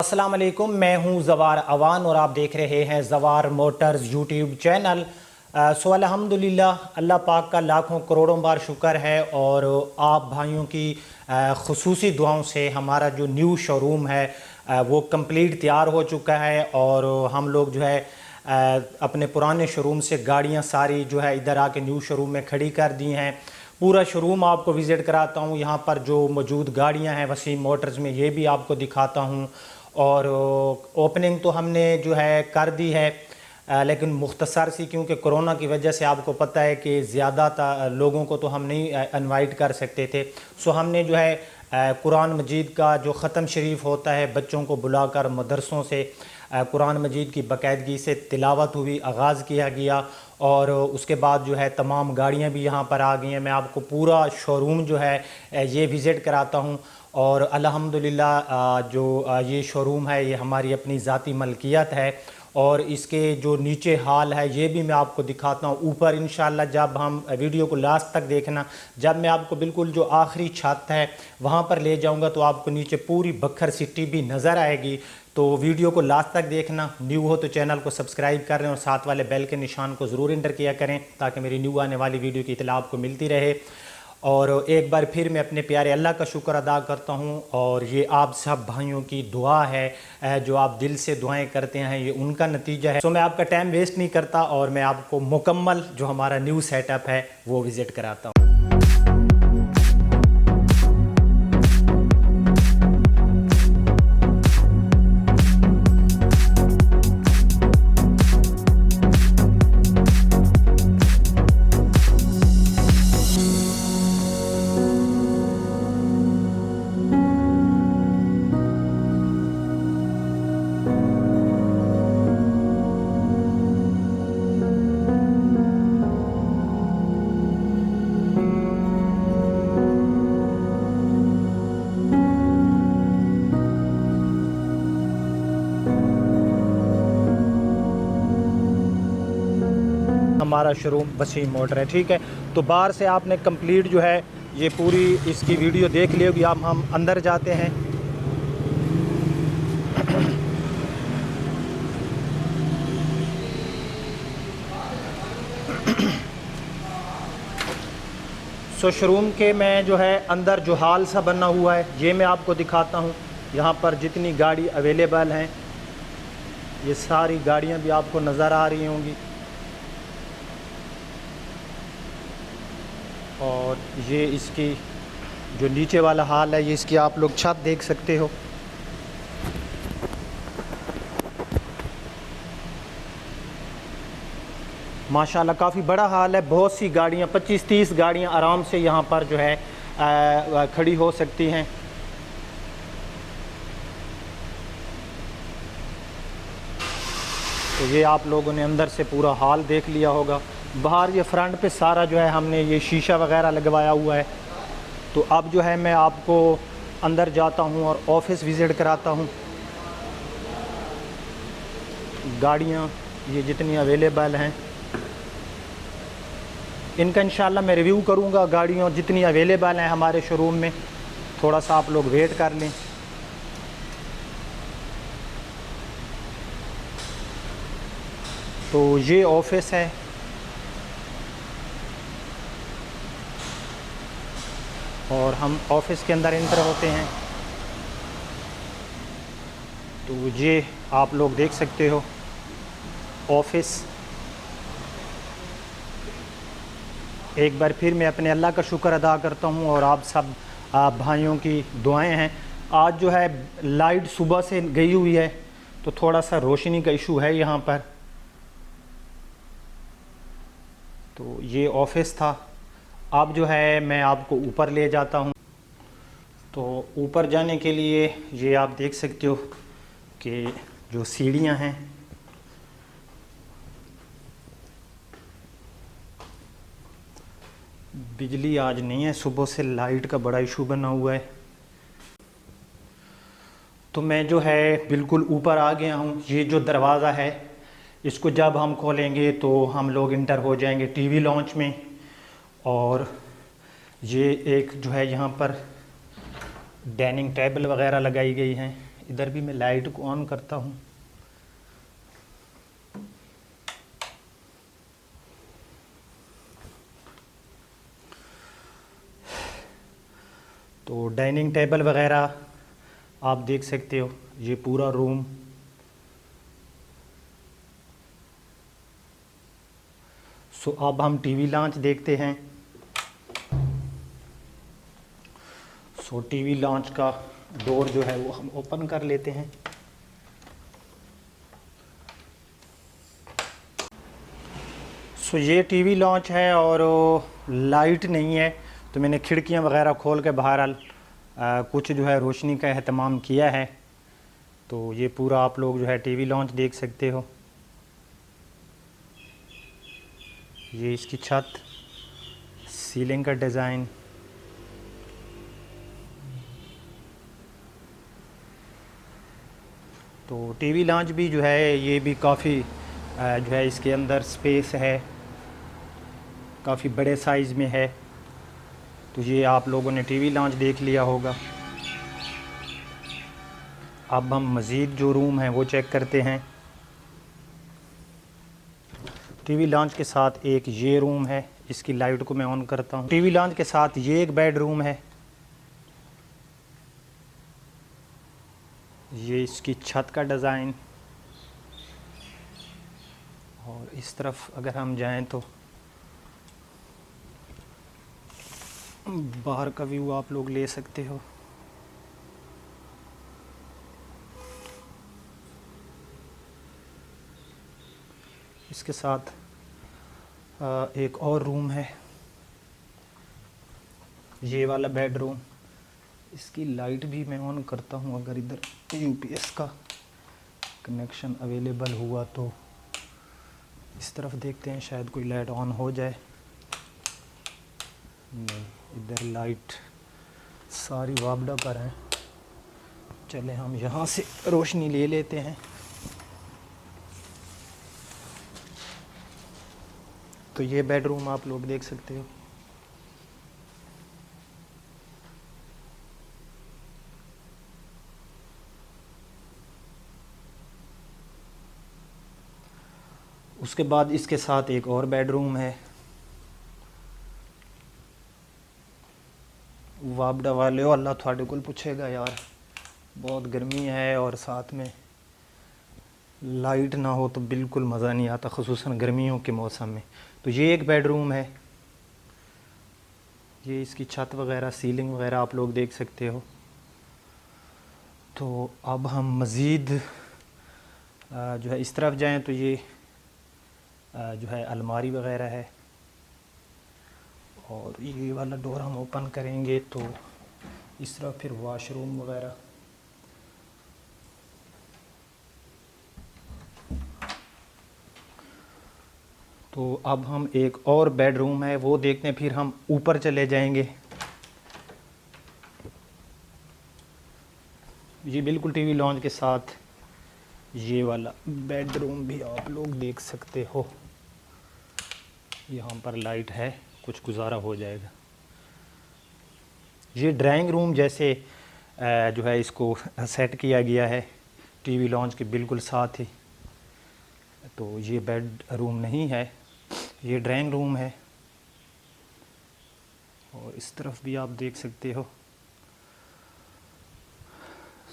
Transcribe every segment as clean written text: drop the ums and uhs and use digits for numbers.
अस्सलाम वालेकुम, मैं हूं ज़वार अवान और आप देख रहे हैं ज़वार मोटर्स यूट्यूब चैनल। सो अल्हम्दुलिल्लाह, अल्लाह पाक का लाखों करोड़ों बार शुक्र है और आप भाइयों की ख़ुसूसी दुआओं से हमारा जो न्यू शोरूम है वो कंप्लीट तैयार हो चुका है और हम लोग जो है अपने पुराने शोरूम से गाड़ियां सारी जो है इधर आके न्यू शोरूम में खड़ी कर दी हैं। पूरा शोरूम आपको विज़िट कराता हूँ, यहाँ पर जो मौजूद गाड़ियाँ हैं वसीम मोटर्स में ये भी आपको दिखाता हूँ। और ओपनिंग तो हमने जो है कर दी है, लेकिन मुख्तसर सी, क्योंकि कोरोना की वजह से आपको पता है कि ज़्यादा लोगों को तो हम नहीं इनवाइट कर सकते थे। सो हमने जो है कुरान मजीद का जो ख़त्म शरीफ होता है बच्चों को बुलाकर मदरसों से कुरान मजीद की बाकायदगी से तिलावत हुई, आगाज़ किया गया और उसके बाद जो है तमाम गाड़ियाँ भी यहाँ पर आ गई हैं। मैं आपको पूरा शोरूम जो है ये विज़िट कराता हूँ और अल्हम्दुलिल्लाह जो ये शोरूम है ये हमारी अपनी ज़ाती मलकियत है और इसके जो नीचे हाल है ये भी मैं आपको दिखाता हूँ। ऊपर इंशाल्लाह जब हम वीडियो को लास्ट तक देखना, जब मैं आपको बिल्कुल जो आखिरी छत है वहाँ पर ले जाऊँगा तो आपको नीचे पूरी बखर सिटी भी नज़र आएगी। तो वीडियो को लास्ट तक देखना। न्यू हो तो चैनल को सब्सक्राइब कर लें और साथ वाले बेल के निशान को ज़रूर इंटर किया करें ताकि मेरी न्यू आने वाली वीडियो की इत्तला आपको मिलती रहे। और एक बार फिर मैं अपने प्यारे अल्लाह का शुक्र अदा करता हूँ और ये आप सब भाइयों की दुआ है, जो आप दिल से दुआएं करते हैं ये उनका नतीजा है। तो मैं आपका टाइम वेस्ट नहीं करता और मैं आपको मुकम्मल जो हमारा न्यू सेटअप है वो विज़िट कराता हूँ। हमारा शोरूम वसीम मोटर है, ठीक है। तो बाहर से आपने कंप्लीट जो है ये पूरी इसकी वीडियो देख ली होगी। अब हम अंदर जाते हैं। सो शोरूम के में जो है अंदर जो हाल सा बना हुआ है ये मैं आपको दिखाता हूँ। यहाँ पर जितनी गाड़ी अवेलेबल हैं ये सारी गाड़ियाँ भी आपको नज़र आ रही होंगी और ये इसकी जो नीचे वाला हाल है ये इसकी आप लोग छत देख सकते हो। माशाल्लाह काफ़ी बड़ा हाल है, बहुत सी गाड़ियाँ 25-30 गाड़ियाँ आराम से यहाँ पर जो है खड़ी हो सकती हैं। तो ये आप लोगों ने अंदर से पूरा हाल देख लिया होगा। बाहर ये फ्रंट पे सारा जो है हमने ये शीशा वगैरह लगवाया हुआ है। तो अब जो है मैं आपको अंदर जाता हूँ और ऑफिस विज़िट कराता हूँ। गाड़ियाँ ये जितनी अवेलेबल हैं इनका इंशाल्लाह मैं रिव्यू करूँगा। गाड़ियों जितनी अवेलेबल हैं हमारे शोरूम में, थोड़ा सा आप लोग वेट कर लें। तो ये ऑफिस है और हम ऑफिस के अंदर एंटर होते हैं। तो ये आप लोग देख सकते हो ऑफिस। एक बार फिर मैं अपने अल्लाह का शुक्र अदा करता हूँ और आप सब भाइयों की दुआएं हैं। आज जो है लाइट सुबह से गई हुई है तो थोड़ा सा रोशनी का इशू है यहाँ पर। तो ये ऑफिस था। अब जो है मैं आपको ऊपर ले जाता हूँ। तो ऊपर जाने के लिए ये आप देख सकते हो कि जो सीढ़ियाँ हैं बिजली आज नहीं है, सुबह से लाइट का बड़ा इशू बना हुआ है। तो मैं जो है बिल्कुल ऊपर आ गया हूँ। ये जो दरवाज़ा है इसको जब हम खोलेंगे तो हम लोग इंटर हो जाएंगे टीवी लॉन्च में। और ये एक जो है यहाँ पर डाइनिंग टेबल वगैरह लगाई गई हैं। इधर भी मैं लाइट को ऑन करता हूँ। तो डाइनिंग टेबल वगैरह आप देख सकते हो, ये पूरा रूम। सो अब हम टीवी लॉन्च देखते हैं। सो टीवी लॉन्च का डोर जो है वो हम ओपन कर लेते हैं। सो ये टीवी लॉन्च है और लाइट नहीं है, तो मैंने खिड़कियां वगैरह खोल के बहरहाल कुछ जो है रोशनी का एहतमाम किया है। तो ये पूरा आप लोग जो है टीवी लॉन्च देख सकते हो। ये इसकी छत, सीलिंग का डिज़ाइन। तो टीवी लॉन्च भी जो है ये भी काफ़ी जो है इसके अंदर स्पेस है, काफ़ी बड़े साइज़ में है। तो ये आप लोगों ने टीवी लॉन्च देख लिया होगा। अब हम मज़ीद जो रूम है वो चेक करते हैं। टीवी लॉन्च के साथ एक ये रूम है, इसकी लाइट को मैं ऑन करता हूँ। टीवी लॉन्च के साथ ये एक बेडरूम है। ये इसकी छत का डिज़ाइन। और इस तरफ अगर हम जाएं तो बाहर का व्यू आप लोग ले सकते हो। इसके साथ एक और रूम है, ये वाला बेडरूम। इसकी लाइट भी मैं ऑन करता हूँ, अगर इधर यूपीएस का कनेक्शन अवेलेबल हुआ तो इस तरफ देखते हैं, शायद कोई लाइट ऑन हो जाए। नहीं, इधर लाइट सारी वापडा पर है। चले हम यहाँ से रोशनी ले लेते हैं। तो ये बेडरूम आप लोग देख सकते हो। उसके बाद इसके साथ एक और बेडरूम है। वापडा वाले हो, अल्लाह थोड़े को पूछेगा यार, बहुत गर्मी है और साथ में लाइट ना हो तो बिल्कुल मज़ा नहीं आता, ख़ुसूसन गर्मियों के मौसम में। तो ये एक बेडरूम है। ये इसकी छत वगैरह, सीलिंग वगैरह आप लोग देख सकते हो। तो अब हम मज़ीद जो है इस तरफ जाएं तो ये जो है अलमारी वगैरह है। और ये वाला डोर हम ओपन करेंगे तो इस तरफ फिर वॉशरूम वगैरह। तो अब हम एक और बेडरूम है वो देखते हैं, फिर हम ऊपर चले जाएंगे। ये बिल्कुल टीवी लॉन्च के साथ ये वाला बेडरूम भी आप लोग देख सकते हो। यहाँ पर लाइट है, कुछ गुजारा हो जाएगा। ये ड्राइंग रूम जैसे जो है इसको सेट किया गया है टीवी लॉन्च के बिल्कुल साथ ही। तो ये बेड रूम नहीं है, ये ड्राइंग रूम है। और इस तरफ भी आप देख सकते हो।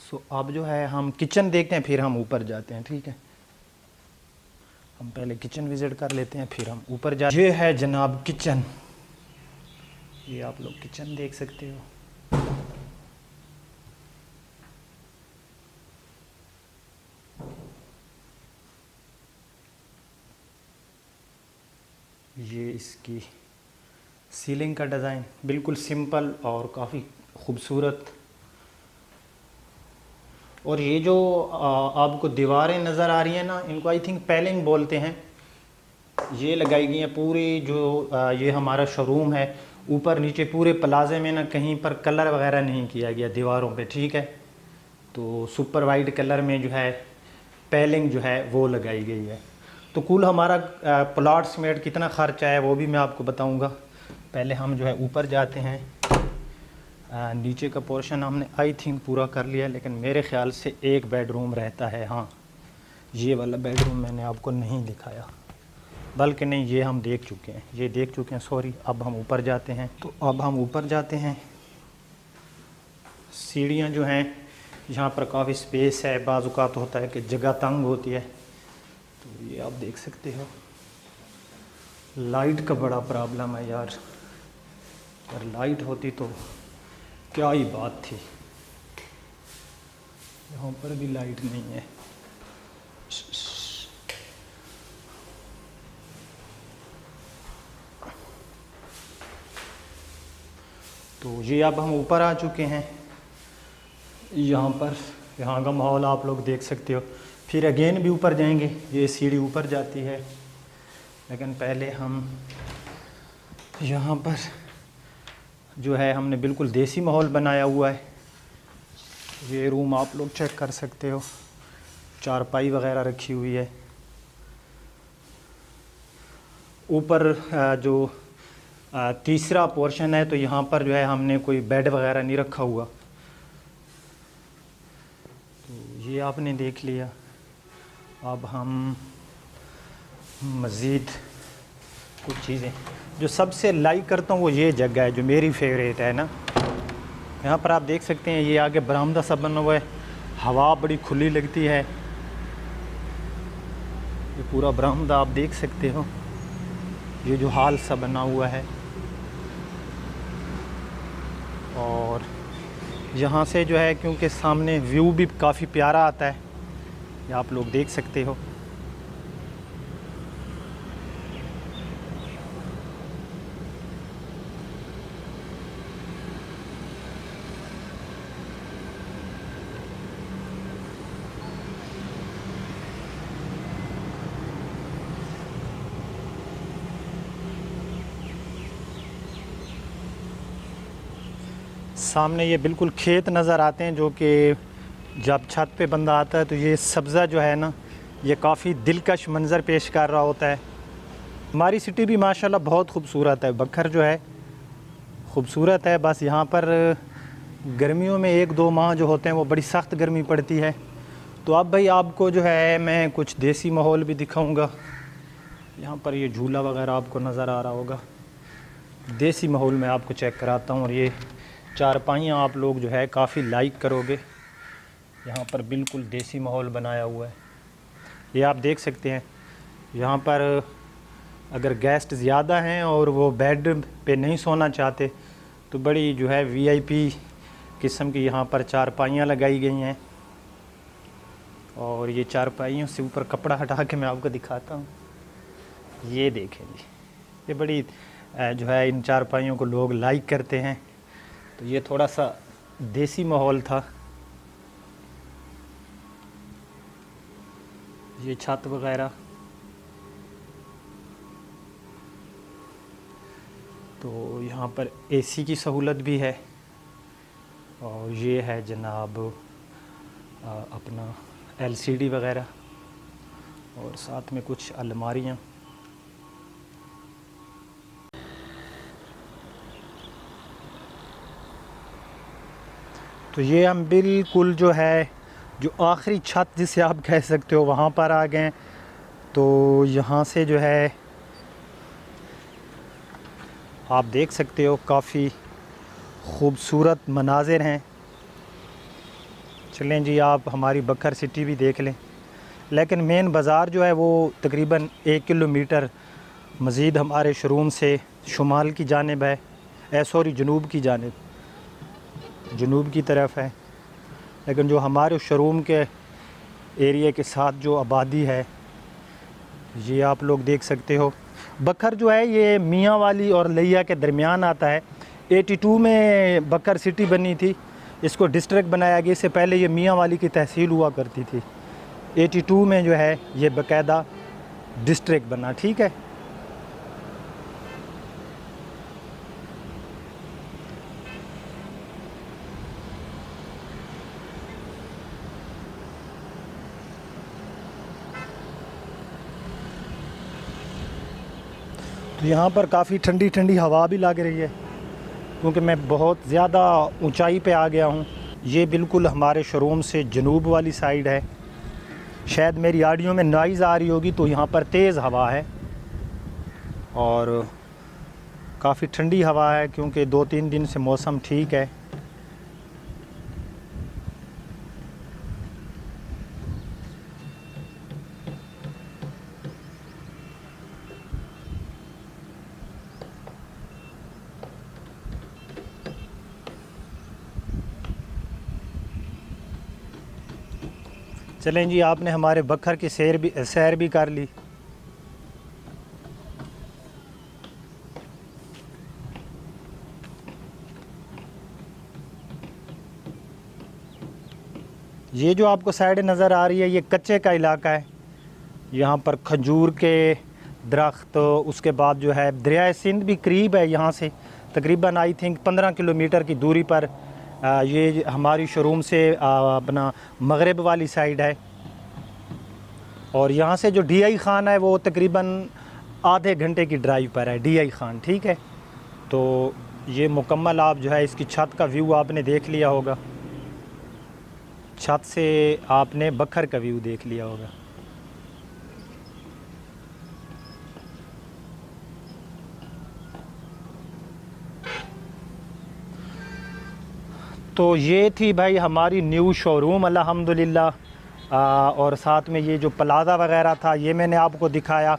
सो अब जो है हम किचन देखते हैं, फिर हम ऊपर जाते हैं, ठीक है। हम पहले किचन विज़िट कर लेते हैं, फिर हम ऊपर जा। ये है जनाब किचन, ये आप लोग किचन देख सकते हो। ये इसकी सीलिंग का डिज़ाइन बिल्कुल सिंपल और काफ़ी खूबसूरत। और ये जो आपको दीवारें नज़र आ रही हैं ना, इनको आई थिंक पैलिंग बोलते हैं। ये लगाई गई हैं पूरी, जो ये हमारा शोरूम है, ऊपर नीचे पूरे प्लाजे में ना कहीं पर कलर वगैरह नहीं किया गया दीवारों पे, ठीक है। तो सुपर वाइट कलर में जो है पैलिंग जो है वो लगाई गई है। तो कुल हमारा प्लॉट समेत कितना ख़र्च आया वो भी मैं आपको बताऊंगा। पहले हम जो है ऊपर जाते हैं। नीचे का पोर्शन हमने आई थिंक पूरा कर लिया, लेकिन मेरे ख़्याल से एक बेडरूम रहता है। हाँ, ये वाला बेडरूम मैंने आपको नहीं दिखाया, बल्कि नहीं, ये हम देख चुके हैं, ये देख चुके हैं, सॉरी। अब हम ऊपर जाते हैं। तो अब हम ऊपर जाते हैं। सीढ़ियाँ जो हैं, यहाँ पर काफ़ी स्पेस है। बाज़ औक़ात होता है कि जगह तंग होती है, तो ये आप देख सकते हो। लाइट का बड़ा प्रॉब्लम है यार, अगर लाइट होती तो क्या ही बात थी। यहाँ पर भी लाइट नहीं है। तो ये अब हम ऊपर आ चुके हैं। यहाँ का माहौल आप लोग देख सकते हो। फिर अगेन भी ऊपर जाएंगे, ये सीढ़ी ऊपर जाती है, लेकिन पहले हम यहाँ पर जो है हमने बिल्कुल देसी माहौल बनाया हुआ है। ये रूम आप लोग चेक कर सकते हो, चारपाई वगैरह रखी हुई है। ऊपर जो तीसरा पोर्शन है, तो यहाँ पर जो है हमने कोई बेड वगैरह नहीं रखा हुआ। तो ये आपने देख लिया। अब हम मज़ीद कुछ चीज़ें जो सबसे लाइक करता हूँ वो ये जगह है जो मेरी फेवरेट है ना। यहाँ पर आप देख सकते हैं, ये आगे बरामदा सा बना हुआ है, हवा बड़ी खुली लगती है। ये पूरा बरामदा आप देख सकते हो, ये जो हाल सा बना हुआ है। और यहाँ से जो है, क्योंकि सामने व्यू भी काफ़ी प्यारा आता है, ये आप लोग देख सकते हो। सामने ये बिल्कुल खेत नज़र आते हैं, जो कि जब छत पे बंदा आता है तो ये सब्ज़ा जो है ना, ये काफ़ी दिलकश मंज़र पेश कर रहा होता है। हमारी सिटी भी माशाल्लाह बहुत खूबसूरत है, बखर जो है खूबसूरत है। बस यहाँ पर गर्मियों में 1-2 माह जो होते हैं वो बड़ी सख्त गर्मी पड़ती है। तो अब भाई आपको जो है मैं कुछ देसी माहौल भी दिखाऊँगा। यहाँ पर ये झूला वगैरह आपको नज़र आ रहा होगा, देसी माहौल में आपको चेक कराता हूँ। और ये चारपाइयाँ आप लोग जो है काफ़ी लाइक करोगे। यहाँ पर बिल्कुल देसी माहौल बनाया हुआ है, ये आप देख सकते हैं। यहाँ पर अगर गेस्ट ज़्यादा हैं और वो बेड पे नहीं सोना चाहते, तो बड़ी जो है वीआईपी किस्म की यहाँ पर चारपाइयाँ लगाई गई हैं। और ये चारपाइयों से ऊपर कपड़ा हटा के मैं आपको दिखाता हूँ। ये देखें जी, ये बड़ी जो है इन चारपाइयों को लोग लाइक करते हैं। तो ये थोड़ा सा देसी माहौल था। ये छत वगैरह, तो यहाँ पर एसी की सहूलत भी है। और ये है जनाब अपना एलसीडी वगैरह, और साथ में कुछ अलमारियाँ। तो ये हम बिल्कुल जो है जो आखिरी छत जिसे आप कह सकते हो वहाँ पर आ गए। तो यहाँ से जो है आप देख सकते हो काफ़ी खूबसूरत मनाज़िर हैं। चलें जी, आप हमारी बखर सिटी भी देख लें। लेकिन मेन बाज़ार जो है वो तकरीबन 1 किलोमीटर मज़ीद हमारे शोरूम से शुमाल की जानिब है, जनूब की जानिब, जनूब की तरफ है। लेकिन जो हमारे शोरूम के एरिया के साथ जो आबादी है, ये आप लोग देख सकते हो। बखर जो है ये मियाँ वाली और लिया के दरमियान आता है। 82 में बखर सिटी बनी थी, इसको डिस्ट्रिक्ट बनाया गया। इससे पहले ये मियाँ वाली की तहसील हुआ करती थी। 82 में जो है ये बाकायदा डिस्ट्रिक्ट बना, ठीक है। तो यहाँ पर काफ़ी ठंडी ठंडी हवा भी लग रही है। क्योंकि मैं बहुत ज़्यादा ऊंचाई पे आ गया हूँ। ये बिल्कुल हमारे शोरूम से जनूब वाली साइड है। शायद मेरी ऑडियो में नॉइज़ आ रही होगी, तो यहाँ पर तेज़ हवा है और काफ़ी ठंडी हवा है, क्योंकि 2-3 दिन से मौसम ठीक है। चलें जी, आपने हमारे बखर की सैर भी कर ली। ये जो आपको साइड नज़र आ रही है, ये कच्चे का इलाका है। यहाँ पर खजूर के दरख्त, उसके बाद जो है दरिया सिंध भी करीब है यहाँ से, तकरीबन आई थिंक 15 किलोमीटर की दूरी पर। ये हमारी शोरूम से अपना मगरिब वाली साइड है। और यहाँ से जो DI खान है वो तकरीबन आधे घंटे की ड्राइव पर है, DI खान, ठीक है। तो ये मुकम्मल आप जो है इसकी छत का व्यू आपने देख लिया होगा, छत से आपने बखर का व्यू देख लिया होगा। तो ये थी भाई हमारी न्यू शोरूम अल्हम्दुलिल्लाह। और साथ में ये जो प्लाज़ा वगैरह था ये मैंने आपको दिखाया,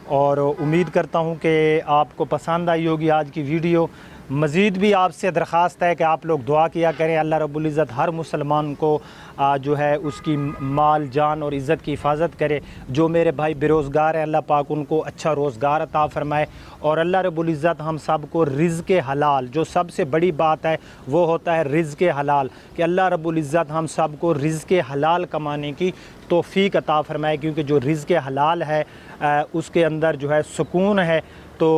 और उम्मीद करता हूँ कि आपको पसंद आई होगी आज की वीडियो। मज़ीद भी आपसे दरख्वास्त है कि आप लोग दुआ किया करें, अल्लाह रब्बुल इज़्ज़त हर मुसलमान को जो है उसकी माल जान और इज़्ज़त की हिफाजत करे। जो मेरे भाई बेरोज़गार हैं, अल्लाह पाक उनको अच्छा रोज़गार अता फ़रमाए, और अल्लाह रब्बुल इज़्ज़त हम सब को रिज़्क़ हलाल, जो सबसे बड़ी बात है वो होता है रिज़्क़ हलाल, कि अल्लाह रब्बुल इज़्ज़त हम सब को रिज़्क़ हलाल कमाने की तौफ़ीक अता फ़रमाए, क्योंकि जो रिज़्क़ हलाल है उसके अंदर जो है सुकून है। तो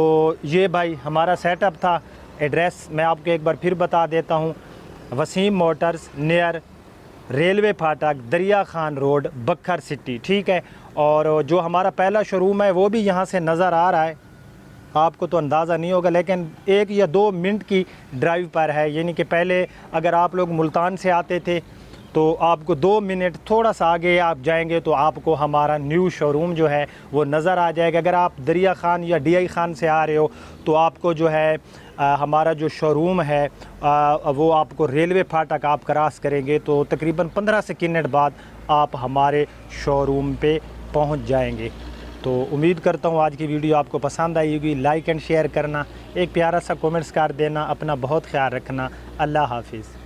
ये भाई हमारा सेटअप था। एड्रेस मैं आपको एक बार फिर बता देता हूँ, वसीम मोटर्स नियर रेलवे फाटक, दरिया खान रोड, बखर सिटी, ठीक है। और जो हमारा पहला शोरूम है वो भी यहाँ से नज़र आ रहा है, आपको तो अंदाज़ा नहीं होगा, लेकिन 1 या 2 मिनट की ड्राइव पर है। यानी कि पहले अगर आप लोग मुल्तान से आते थे तो आपको 2 मिनट थोड़ा सा आगे आप जाएंगे तो आपको हमारा न्यू शोरूम जो है वो नज़र आ जाएगा। अगर आप दरिया खान या DI खान से आ रहे हो तो आपको जो है हमारा जो शोरूम है वो आपको रेलवे फाटक आप क्रॉस करेंगे तो तकरीबन 15 सेकंड बाद आप हमारे शोरूम पे पहुंच जाएंगे। तो उम्मीद करता हूँ आज की वीडियो आपको पसंद आई होगी। लाइक एंड शेयर करना, एक प्यारा सा कमेंट्स कर देना। अपना बहुत ख्याल रखना। अल्लाह हाफिज़।